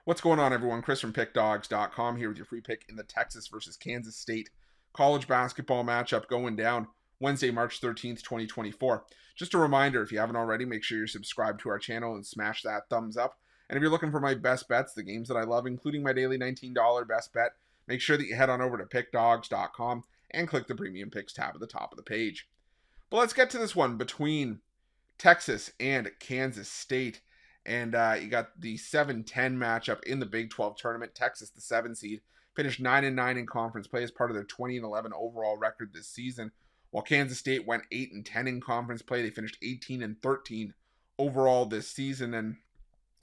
What's going on, everyone? Chris from Pickdawgz.com here with your free pick in the Texas versus Kansas State college basketball matchup going down Wednesday, March 13th, 2024. Just a reminder, if you haven't already, make sure you're subscribed to our channel and smash that thumbs up. And if you're looking for my best bets, the games that I love, including my daily $19 best bet, make sure that you head on over to Pickdawgz.com and click the Premium Picks tab at the top of the page. But let's get to this one between Texas and Kansas State. And you got the 7-10 matchup in the Big 12 tournament. Texas, the 7 seed, finished 9-9 in conference play as part of their 20-11 overall record this season. While Kansas State went 8-10 in conference play, they finished 18-13 overall this season. And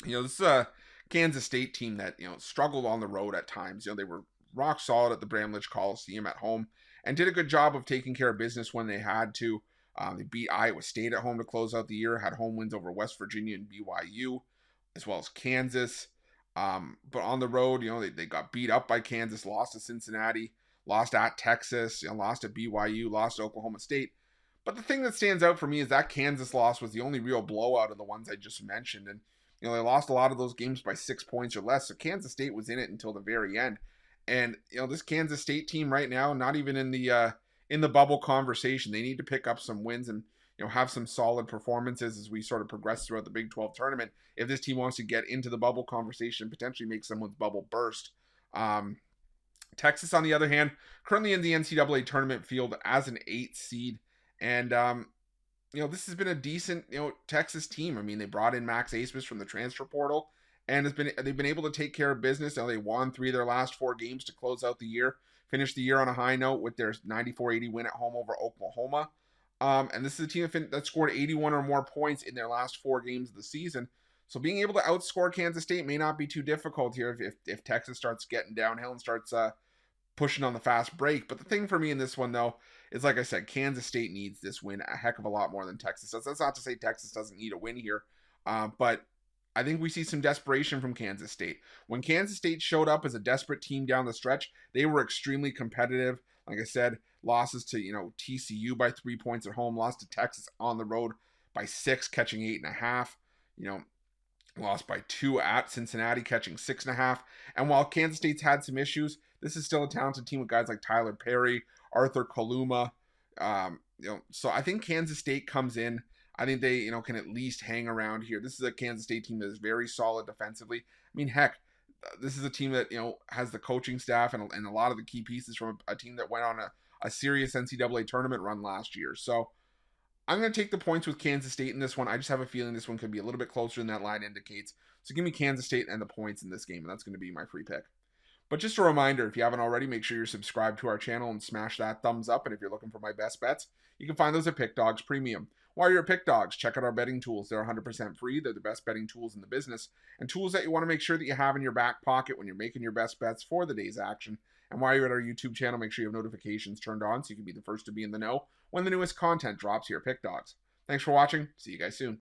this is a Kansas State team that struggled on the road at times. They were rock solid at the Bramlage Coliseum at home and did a good job of taking care of business when they had to. They beat Iowa State at home to close out the year, had home wins over West Virginia and BYU, as well as Kansas. But on the road, they got beat up by Kansas, lost to Cincinnati, lost at Texas, lost to BYU, lost to Oklahoma State. But the thing that stands out for me is that Kansas loss was the only real blowout of the ones I just mentioned. And, they lost a lot of those games by 6 points or less. So Kansas State was in it until the very end. And, this Kansas State team right now, not even in the bubble conversation. They need to pick up some wins and have some solid performances as we sort of progress throughout the Big 12 tournament if this team wants to get into the bubble conversation and potentially make someone's bubble burst. Texas, on the other hand, currently in the NCAA tournament field as an 8th seed, and this has been a decent Texas team. I mean, they brought in Max Abmas from the transfer portal, and they've been able to take care of business. They won 3 of their last 4 games to close out the year. Finished the year on a high note with their 94-80 win at home over Oklahoma. And this is a team that scored 81 or more points in their last 4 games of the season. So being able to outscore Kansas State may not be too difficult here if Texas starts getting downhill and starts pushing on the fast break. But the thing for me in this one, though, is like I said, Kansas State needs this win a heck of a lot more than Texas does. That's not to say Texas doesn't need a win here, but I think we see some desperation from Kansas State. When Kansas State showed up as a desperate team down the stretch, they were extremely competitive. Like I said, losses to TCU by 3 points at home, lost to Texas on the road by 6, catching 8.5. Lost by 2 at Cincinnati, catching 6.5. And while Kansas State's had some issues, this is still a talented team with guys like Tyler Perry, Arthur Kaluma. So I think Kansas State comes in. I think they, can at least hang around here. This is a Kansas State team that is very solid defensively. I mean, heck, this is a team that, has the coaching staff and a lot of the key pieces from a team that went on a serious NCAA tournament run last year. So I'm going to take the points with Kansas State in this one. I just have a feeling this one could be a little bit closer than that line indicates. So give me Kansas State and the points in this game, and that's going to be my free pick. But just a reminder, if you haven't already, make sure you're subscribed to our channel and smash that thumbs up. And if you're looking for my best bets, you can find those at Pickdawgz Premium. While you're at Pickdawgz, check out our betting tools. They're 100% free. They're the best betting tools in the business, and tools that you want to make sure that you have in your back pocket when you're making your best bets for the day's action. And while you're at our YouTube channel, make sure you have notifications turned on so you can be the first to be in the know when the newest content drops here at Pickdawgz. Thanks for watching. See you guys soon.